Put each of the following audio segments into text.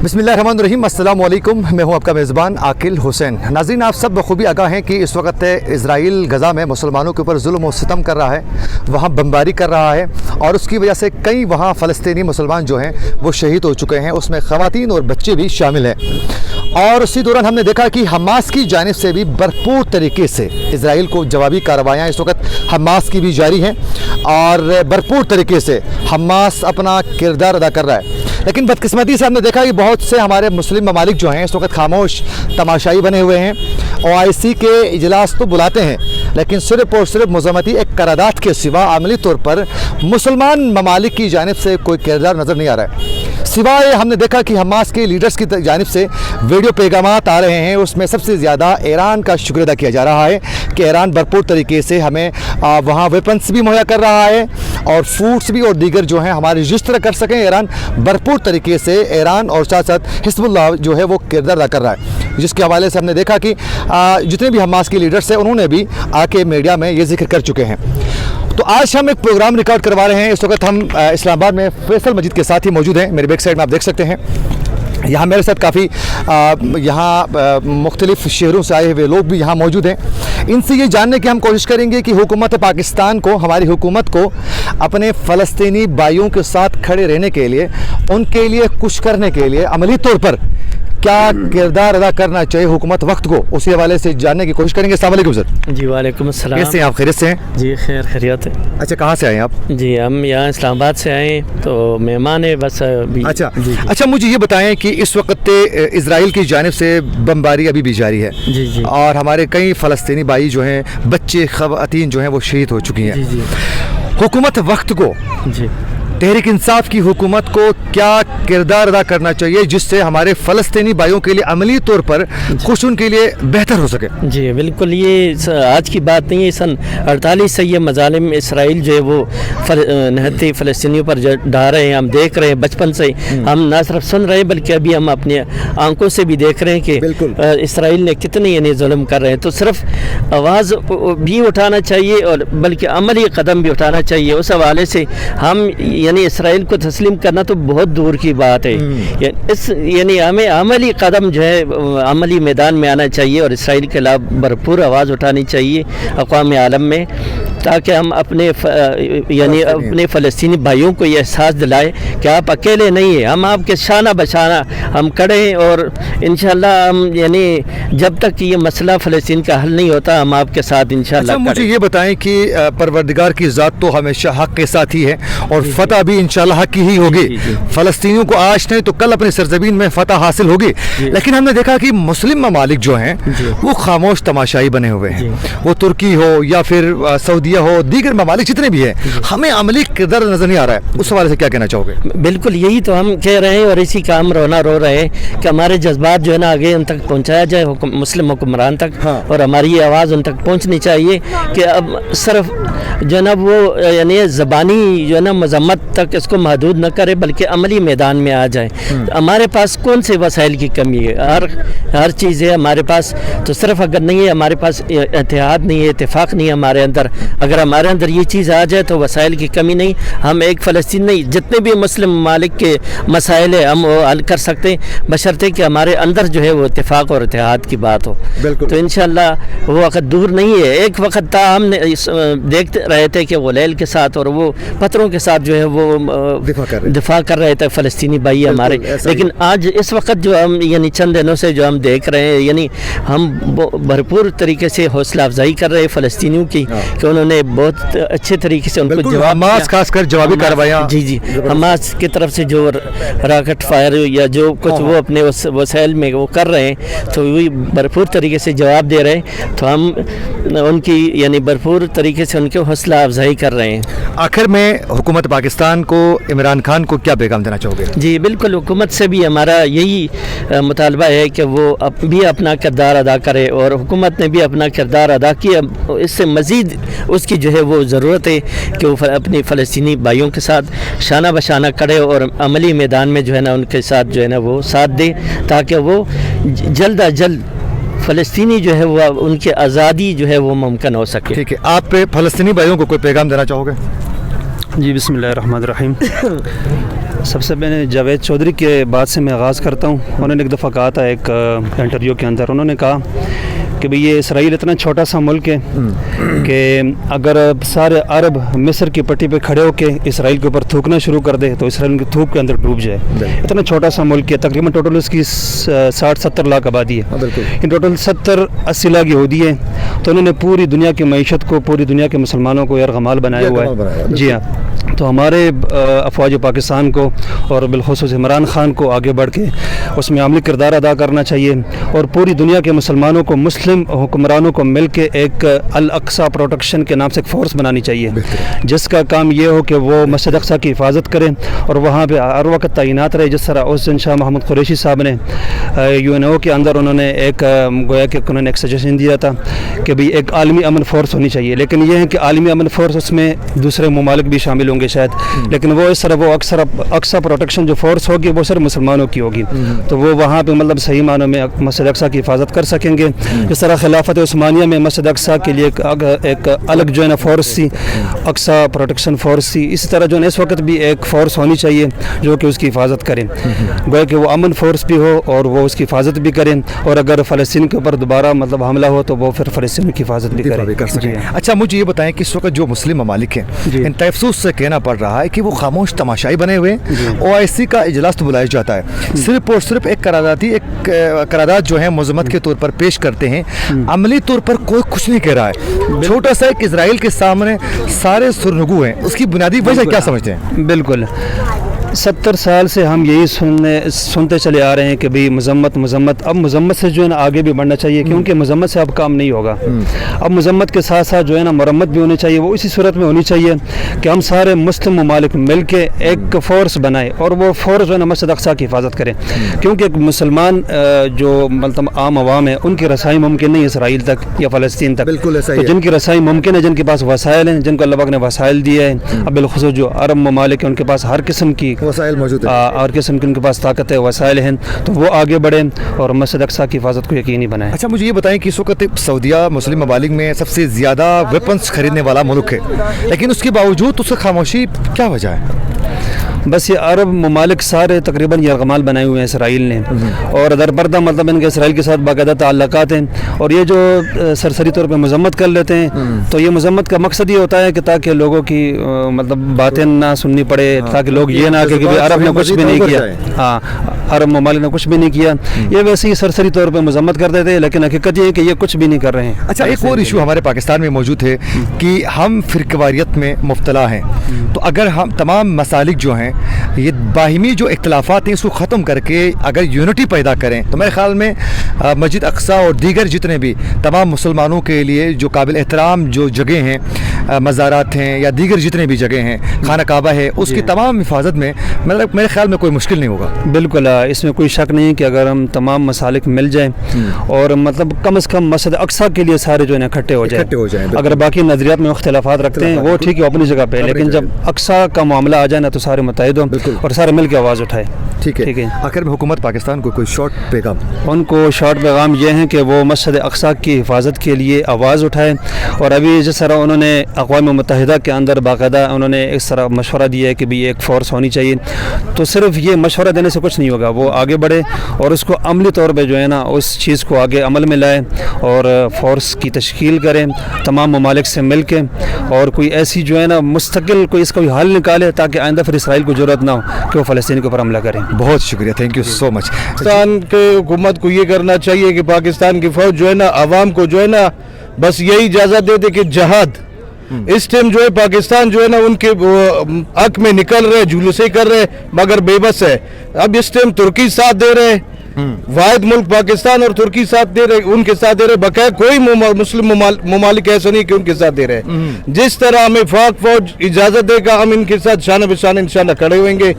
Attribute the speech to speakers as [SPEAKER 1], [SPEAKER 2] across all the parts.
[SPEAKER 1] बिस्मिल्लाहिर्रहमानिर्रहीम, अस्सलाम वालेकुम। मैं हूं आपका मेज़बान आकिल हुसैन। नाज़रीन, आप सब बखूबी आगाह हैं कि इस वक्त इज़राइल गज़ा में मुसलमानों के ऊपर जुल्म और सितम कर रहा है, वहाँ बमबारी कर रहा है और उसकी वजह से कई वहाँ फ़लस्तीनी मुसलमान जो हैं वो शहीद हो चुके हैं, उसमें ख़वातीन और बच्चे भी शामिल हैं। और उसी दौरान हमने देखा कि हमास की जानिब से भी भरपूर तरीके से इज़राइल को जवाबी कार्रवाइयाँ इस वक्त हमास की भी जारी हैं और भरपूर तरीके से हमास अपना किरदार अदा कर रहा है। लेकिन बदकिस्मती से हमने देखा कि बहुत से हमारे मुस्लिम ममालिक जो हैं इस वक्त खामोश तमाशाई बने हुए हैं। OIC के इजलास तो बुलाते हैं लेकिन सिर्फ और सिर्फ मज़म्मती एक करारदाद के सिवा अमली तौर पर मुसलमान ममालिक की जानिब से कोई किरदार नज़र नहीं आ रहा है। सिवाय हमने देखा कि हमास के लीडर्स की जानिब से वीडियो पैगामात आ रहे हैं, उसमें सबसे ज़्यादा ईरान का शुक्र अदा किया जा रहा है कि ईरान भरपूर तरीके से हमें वहाँ वेपन्स भी मुहैया कर रहा है और फूड्स भी और दीगर जो हैं हमारे जिस तरह कर सकें। ईरान भरपूर तरीके से ईरान और साथ साथ हिज़्बुल्लाह जो है वो किरदार अदा कर रहा है, जिसके हवाले से हमने देखा कि जितने भी हमास के लीडर्स हैं उन्होंने भी आके मीडिया में ये जिक्र कर चुके हैं। तो आज हम एक प्रोग्राम रिकॉर्ड करवा रहे हैं। इस वक्त हम इस्लामाबाद में फैसल मस्जिद के साथ ही मौजूद हैं। मेरे बैक साइड में आप देख सकते हैं, यहाँ मेरे साथ काफ़ी यहाँ मुख्तलिफ़ शहरों से आए हुए लोग भी यहाँ मौजूद हैं। इनसे ये जानने की हम कोशिश करेंगे कि हुकूमत पाकिस्तान को, हमारी हुकूमत को अपने फ़लस्तीनी भाइयों के साथ खड़े रहने के लिए, उनके लिए कुछ करने के लिए अमली तौर पर क्या किरदार अदा करना चाहिए हुकूमत वक्त को, उसी हवाले से जानने की कोशिश करेंगे। अस्सलाम वालेकुम सर। जी
[SPEAKER 2] वालेकुम अस्सलाम।
[SPEAKER 1] कैसे हैं आप? खैरियत से हैं? जी
[SPEAKER 2] खैरियत है।
[SPEAKER 1] अच्छा, कहाँ से आए हैं आप?
[SPEAKER 2] जी हम यहाँ इस्लामाबाद से आए, तो मेहमान है बस अभी।
[SPEAKER 1] अच्छा, मुझे ये बताएं कि इस वक्त इजराइल की जानिब से बमबारी अभी भी जारी है
[SPEAKER 2] जी
[SPEAKER 1] और हमारे कई फ़लस्तीनी भाई जो हैं, बच्चे ख़वातीन जो हैं वो शहीद हो चुकी हैं।
[SPEAKER 2] जी
[SPEAKER 1] हुकूमत वक्त को,
[SPEAKER 2] जी
[SPEAKER 1] तहरीक इंसाफ की हुकूमत को क्या किरदार अदा करना चाहिए जिससे हमारे फ़लस्तीनी भाइयों के लिए अमली तौर पर कुछ उनके लिए बेहतर हो सके?
[SPEAKER 2] जी बिल्कुल, ये आज की बात नहीं है। सन 48 से ये मज़ालिम इसराइल जो है वो नहती फ़लस्तीनियों पर ढा रहे हैं, हम देख रहे हैं बचपन से। हम ना सिर्फ सुन रहे हैं बल्कि अभी हम अपने आंखों से भी देख रहे हैं कि इसराइल ने कितने यानी जुल्म कर रहे हैं। तो सिर्फ आवाज़ भी उठाना चाहिए और बल्कि अमली कदम भी उठाना चाहिए। उस हवाले से हम यानी इसराइल को तस्लीम करना तो बहुत दूर की बात है। यानी हमें अमली कदम जो है अमली मैदान में आना चाहिए और इसराइल के खिलाफ भरपूर आवाज़ उठानी चाहिए अक़वाम आलम में, ताकि हम अपने यानी अपने फ़लस्तीनी भाइयों को ये एहसास दिलाए कि आप अकेले नहीं हैं, हम आपके शाना बशाना हम खड़े हैं और इंशाअल्लाह हम यानी जब तक ये मसला फ़लस्तीन का हल नहीं होता हम आपके साथ इंशाअल्लाह।
[SPEAKER 1] अच्छा, मुझे ये बताएं कि परवरदिगार की ज़ात तो हमेशा हक़ के साथ ही है और फतह भी इंशाअल्लाह हक़ की ही होगी। फ़लस्तीनियों को आज नहीं तो कल अपनी सरज़मीन में फतह हासिल होगी। लेकिन हमने देखा कि मुस्लिम ममालिक जो हैं वो खामोश तमाशाई बने हुए हैं, वो तुर्की हो या फिर सऊदी हो, दीगर ममालिक जितने भी हैं, हमें अमली किरदार नजर नहीं आ रहा है। उस हवाले से क्या कहना चाहोगे?
[SPEAKER 2] बिल्कुल यही तो हम कह रहे हैं और इसी का हम रो रहे हैं कि हमारे जज्बात जो है ना आगे उन तक पहुंचाया जाए, मुस्लिम हुक्मरान तक। हाँ। और हमारी ये आवाज़ उन तक पहुंचनी चाहिए कि अब सिर्फ जो है ना वो यानी ज़बानी जो है ना मजम्मत तक इसको महदूद न करे बल्कि अमली मैदान में आ जाए। हमारे पास कौन से वसाइल की कमी है? हर चीज़ है हमारे पास, तो सिर्फ अगर नहीं है हमारे पास इत्तेहाद नहीं है, इत्तेफाक नहीं है हमारे अंदर, अगर हमारे अंदर ये चीज़ आ जाए तो वसाइल की कमी नहीं, हम एक फ़लस्तीन नहीं जितने भी मुस्लिम ममालिक के मसाइल है हम वो हल कर सकते हैं, बशर्ते कि हमारे अंदर जो है वो इत्तेफाक और इत्तेहाद की बात हो। तो इंशाअल्लाह वो वक्त दूर नहीं है। एक वक्त था हमने देखते रहे थे कि गुलैल के साथ और वो पत्थरों के साथ जो है वो दिफा कर रहे थे फ़लस्तीनी भाई हमारे। लेकिन आज इस वक्त जो हम यानी चंद दिनों से जो हम देख रहे हैं, यानी हम भरपूर तरीके से हौसला अफजाई कर रहे हैं फ़लस्तीनियों की कि उन्होंने बहुत अच्छे तरीके से उनको जवाब,
[SPEAKER 1] हमास खासकर जवाबी कार्रवाइयाँ
[SPEAKER 2] जी हमास की तरफ से जो रॉकेट फायर या जो कुछ वो अपने वसाइल में वो कर रहे हैं तो वही भरपूर तरीके से जवाब दे रहे हैं। तो हम उनकी यानी भरपूर तरीके से उनके हौसला अफजाई कर रहे हैं।
[SPEAKER 1] आखिर में हुकूमत पाकिस्तान को, इमरान खान को क्या पैगाम देना चाहोगे?
[SPEAKER 2] जी बिल्कुल, हुकूमत से भी हमारा यही मुतालबा है कि वो भी अपना किरदार अदा करे और हुकूमत ने भी अपना किरदार अदा किया। इससे मज़ीद उसकी जो है वो ज़रूरत है कि वो अपने फ़लस्तीनी भाइयों के साथ शाना बशाना करे और अमली मैदान में जो है ना उनके साथ जो है ना वो साथ दे, ताकि वो जल्द अज जल्द फ़लस्तीनी जो है वो उनकी आज़ादी जो है वो मुमकिन हो सके।
[SPEAKER 1] ठीक है, आप फ़लस्तीनी भाइयों को कोई पैगाम देना चाहोगे?
[SPEAKER 3] जी बिस्मिल्लाहिर्रहमानिर्रहीम। سب سے پہلے جاوید چودھری کے بات سے میں آغاز کرتا ہوں. انہوں نے ایک دفعہ کہا تھا ایک انٹرویو کے اندر, انہوں نے کہا کہ بھئی یہ اسرائیل اتنا چھوٹا سا ملک ہے کہ اگر سارے عرب مصر کی پٹی پہ کھڑے ہو کے اسرائیل کے اوپر تھوکنا شروع کر دے تو اسرائیل کی تھوک کے اندر ڈوب جائے. اتنا چھوٹا سا ملک ہے, تقریباً ٹوٹل اس کی 60-70 لاکھ آبادی ہے, ان ٹوٹل 70-80 لاکھ یہودی ہیں. تو انہوں نے پوری دنیا کی معیشت کو, پوری دنیا کے مسلمانوں کو یرغمال بنایا ہوا ہے. جی ہاں, تو ہمارے افواج پاکستان کو اور بالخصوص عمران خان کو آگے بڑھ کے اس میں عملی کردار ادا کرنا چاہیے, اور پوری دنیا کے مسلمانوں کو, مسلم حکمرانوں کو مل کے ایک الاقصی پروٹیکشن کے نام سے ایک فورس بنانی چاہیے, جس کا کام یہ ہو کہ وہ مسجد اقصی کی حفاظت کریں اور وہاں پہ ہر وقت تعینات رہے. جس طرح حسین شاہ محمود قریشی صاحب نے UNO کے اندر انہوں نے ایک گویا کہ انہوں نے ایک سجیشن دیا تھا کہ بھئی ایک عالمی امن فورس ہونی چاہیے, لیکن یہ ہے کہ عالمی امن فورس اس میں دوسرے ممالک بھی شامل ہوں گے شاید, لیکن وہ اس طرح وہ اقصی پروٹیکشن جو فورس ہوگی وہ صرف مسلمانوں کی ہوگی, تو وہ وہاں پہ مطلب صحیح معنوں میں مسجد اقصی کی حفاظت کر سکیں گے. جس طرح خلافت عثمانیہ میں مسجد اقصی کے لیے ایک الگ جو ہے نا فورس تھی, اقصی پروٹیکشن فورس تھی, اسی طرح جو ہے اس وقت بھی ایک فورس ہونی چاہیے جو کہ اس کی حفاظت کریں, گویا کہ وہ امن فورس بھی ہو اور وہ اس کی حفاظت بھی کریں, اور اگر فلسطین کے اوپر دوبارہ مطلب حملہ ہو تو وہ پھر فلسطین کی حفاظت بھی کریں.
[SPEAKER 1] اچھا, مجھے یہ بتائیں کہ اس وقت جو مسلم ممالک ہیں ان تفسوس سے کہنا پڑ رہا ہے کہ وہ خاموش تماشائی بنے ہوئے ہیں. OIC کا اجلاس تو بلایا جاتا ہے, صرف اور صرف ایک قرارداد جو ہے مذمت کے طور پر پیش کرتے ہیں, عملی طور پر کوئی کچھ نہیں کہہ رہا ہے. چھوٹا سا ایک اسرائیل کے سامنے سارے سرنگو ہیں, اس کی بنیادی وجہ کیا سمجھتے ہیں؟
[SPEAKER 3] بالکل 70 سال سے ہم یہی سنتے چلے آ رہے ہیں کہ بھئی مذمت. اب مذمت سے جو ہے نا آگے بھی بڑھنا چاہیے, کیونکہ مذمت سے اب کام نہیں ہوگا. اب مذمت کے ساتھ ساتھ جو ہے نا مرمت بھی ہونی چاہیے. وہ اسی صورت میں ہونی چاہیے کہ ہم سارے مسلم ممالک مل کے ایک فورس بنائیں اور وہ فورس جو ہے نا مسجد اقصی کی حفاظت کریں, کیونکہ ایک مسلمان جو مطلب عام عوام ہے ان کی رسائی ممکن نہیں اسرائیل تک یا فلسطین تک.
[SPEAKER 1] بالکل ایسا ہی ہے.
[SPEAKER 3] جن کی رسائی ممکن ہے, جن کے پاس وسائل ہیں, جن کو اللہ پاک نے وسائل دیے ہیں, اب بالخصوص جو عرب ممالک ہیں ان کے پاس ہر قسم کی
[SPEAKER 1] وسائل موجود ہیں,
[SPEAKER 3] اور قسم کے ان کے پاس طاقت ہے, وسائل ہیں, تو وہ آگے بڑھیں اور مسجد اقصی کی حفاظت کو یقینی بنائیں.
[SPEAKER 1] اچھا, مجھے یہ بتائیں کہ اس وقت سعودیہ مسلم ممالک میں سب سے زیادہ ویپنز خریدنے والا ملک ہے, لیکن اس کے باوجود اس کی خاموشی کیا وجہ ہے؟
[SPEAKER 3] بس یہ عرب ممالک سارے تقریباً یرغمال بنائے ہوئے ہیں اسرائیل نے, اور در پردہ مطلب ان کے اسرائیل کے ساتھ باقاعدہ تعلقات ہیں, اور یہ جو سرسری طور پہ مذمت کر لیتے ہیں تو یہ مذمت کا مقصد یہ ہوتا ہے کہ تاکہ لوگوں کی مطلب باتیں نہ سننی پڑے, تاکہ لوگ یہ نہ کہ عرب نے کچھ بھی نہیں کیا. ہاں, عرب ممالک نے کچھ بھی نہیں کیا, یہ ویسے ہی سرسری طور پہ مذمت کر دیتے ہیں, لیکن حقیقت یہ ہے کہ یہ کچھ بھی نہیں کر رہے ہیں.
[SPEAKER 1] اچھا, ایک اور ایشو ہمارے پاکستان میں موجود ہے کہ ہم فرقواریت میں مبتلا ہیں, تو اگر ہم تمام مسالک جو ہیں یہ باہمی جو اختلافات ہیں اس کو ختم کر کے اگر یونٹی پیدا کریں تو میرے خیال میں مسجد اقصی اور دیگر جتنے بھی تمام مسلمانوں کے لیے جو قابل احترام جو جگہیں ہیں, مزارات ہیں یا دیگر جتنے بھی جگہیں ہیں, خانہ کعبہ ہے, اس کی تمام حفاظت میں میرے خیال میں کوئی مشکل نہیں ہوگا.
[SPEAKER 3] بالکل, اس میں کوئی شک نہیں کہ اگر ہم تمام مسالک مل جائیں اور مطلب کم از کم مسجد اقصی کے لیے سارے جو ہے اکٹھے ہو جائیں. اگر باقی نظریات میں اختلافات رکھتے ہیں وہ ٹھیک ہے اپنی جگہ پہ, لیکن جب اقصی کا معاملہ آ جائے نا تو سارے متحد ہوں اور سارے مل کے آواز اٹھائے.
[SPEAKER 1] ٹھیک ہے. آخر میں حکومت پاکستان کو کوئی شارٹ پیغام؟
[SPEAKER 3] ان کو شارٹ پیغام یہ ہے کہ وہ مسجد اقصی کی حفاظت کے لیے آواز اٹھائیں, اور ابھی جس طرح انہوں نے اقوام متحدہ کے اندر باقاعدہ انہوں نے اس طرح مشورہ دیا ہے کہ بھی ایک فورس ہونی چاہیے, تو صرف یہ مشورہ دینے سے کچھ نہیں ہوگا. وہ آگے بڑھے اور اس کو عملی طور پہ جو ہے نا اس چیز کو آگے عمل میں لائیں اور فورس کی تشکیل کریں تمام ممالک سے مل کے, اور کوئی ایسی جو ہے نا مستقل کوئی اس کا حل نکالے تاکہ آئندہ پھر اسرائیل کو ضرورت نہ ہو کہ وہ فلسطین کے اوپر حملہ کریں.
[SPEAKER 1] بہت شکریہ, تھینک یو سو مچ.
[SPEAKER 4] پاکستان کے حکومت کو یہ کرنا چاہیے کہ پاکستان کی فوج جو ہے نا عوام کو جو ہے نا بس یہی اجازت دے دے کہ جہاد اس ٹائم جو ہے پاکستان جو ہے نا ان کے حق میں نکل رہے, جلوسیں کر رہے, مگر بے بس ہے. اب اس ٹائم ترکی ساتھ دے رہے, واحد ملک پاکستان اور ترکی ساتھ دے رہے, ان کے ساتھ دے رہے, بقایا کوئی مسلم ممالک ایسا نہیں کہ ان کے ساتھ دے رہے. جس طرح ہمیں پاک فوج اجازت دے گا ہم ان کے ساتھ شانہ بشانہ انشاءاللہ کھڑے ہوئیں گے,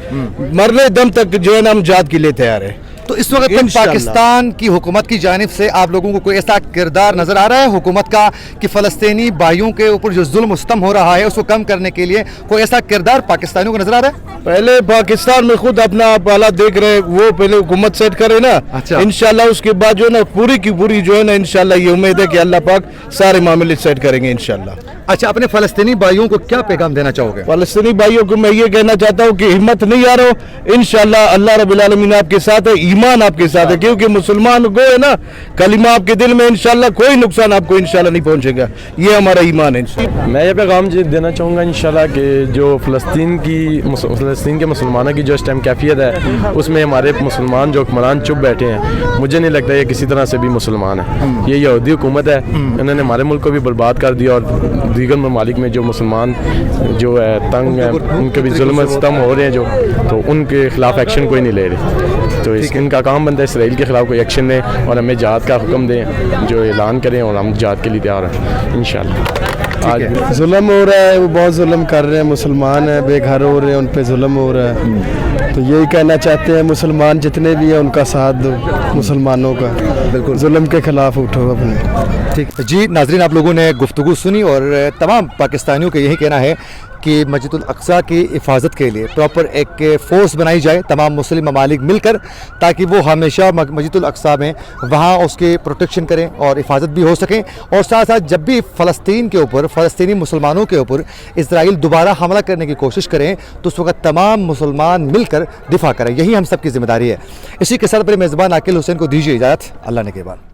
[SPEAKER 4] مرنے دم تک جو ہے نا ہم جہاد کے لیے تیار ہیں.
[SPEAKER 1] तो इस वक्त तक
[SPEAKER 4] इंशाल्लाह।
[SPEAKER 1] पाकिस्तान की हुकूमत की जानिब से आप लोगों को कोई ऐसा किरदार नज़र आ रहा है हुकूमत का कि फ़लस्तीनी भाइयों के ऊपर जो जुल्म सितम हो रहा है उसको कम करने के लिए कोई ऐसा किरदार पाकिस्तानियों को नज़र आ रहा है?
[SPEAKER 4] पहले पाकिस्तान में खुद अपना आप हालात देख रहे हैं, वो पहले हुकूमत सेट करे ना।
[SPEAKER 1] अच्छा।
[SPEAKER 4] इंशाल्लाह उसके बाद जो है ना पूरी की पूरी जो है ना इंशाल्लाह ये उम्मीद है कि अल्लाह पाक सारे मामले सेट करेंगे इंशाल्लाह।
[SPEAKER 1] अच्छा, अपने फ़लस्तीनी भाइयों को क्या पैगाम देना चाहोगे?
[SPEAKER 4] फलस्तीनी भाइयों को मैं ये कहना चाहता हूँ कि हिम्मत नहीं हारो, इंशाल्लाह अल्लाह रब्बुल आलमीन आपके साथ है, ईमान आपके साथ है, क्योंकि मुसलमान को है ना कलिमा आपके दिल में इंशाल्लाह कोई नुकसान आपको इंशाल्लाह नहीं पहुंचेगा, ये हमारा ईमान है इंशाल्लाह।
[SPEAKER 5] मैं ये पैगाम देना चाहूँगा इंशाल्लाह कि जो फ़लस्तीन के मुसलमानों की जो इस टाइम कैफियत है उसमें हमारे मुसलमान जो हुक्मरान चुप बैठे हैं, मुझे नहीं लगता ये किसी तरह से भी मुसलमान है। ये यहूदी हुकूमत है, इन्होंने हमारे मुल्क को भी बर्बाद कर दिया और दीगर ममालिक में जो मुसलमान जो है तंग हैं उनके भी जुल्म सितम हो रहे हैं जो, तो उनके खिलाफ एक्शन कोई नहीं ले रहे। तो इनका काम बनता है इसराइल के खिलाफ कोई एक्शन लें और हमें जहाद का हुक्म दें, जो ऐलान करें, और हम जहाद के लिए तैयार हैं इंशाल्लाह।
[SPEAKER 6] आज जुल्म हो रहा है, वो बहुत जुल्म कर रहे हैं, मुसलमान हैं बेघर हो रहे हैं, उन पे जुल्म हो रहा है। तो यही कहना चाहते हैं मुसलमान जितने भी हैं उनका साथ दो, मुसलमानों का बिल्कुल जुल्म के खिलाफ उठो अपने।
[SPEAKER 1] ठीक जी नाजरीन, आप लोगों ने गुफ्तगू सुनी और तमाम पाकिस्तानियों का यही कहना है कि मस्जिदुल अक्सा की हिफाजत के लिए प्रॉपर एक फ़ोर्स बनाई जाए तमाम मुस्लिम ममालिक मिलकर, ताकि वो हमेशा मस्जिदुल अक्सा में वहाँ उसके प्रोटेक्शन करें और हिफाजत भी हो सकें। और साथ साथ जब भी फ़लस्तीन के ऊपर, फ़लस्तीनी मुसलमानों के ऊपर इसराइल दोबारा हमला करने की कोशिश करें तो उस वक्त तमाम मुसलमान मिलकर दिफा करें, यही हम सब की ज़िम्मेदारी है। इसी के साथ अपने मेज़बान आकिल हुसैन को दीजिए इजाज़त। अल्लाह ने के बाद।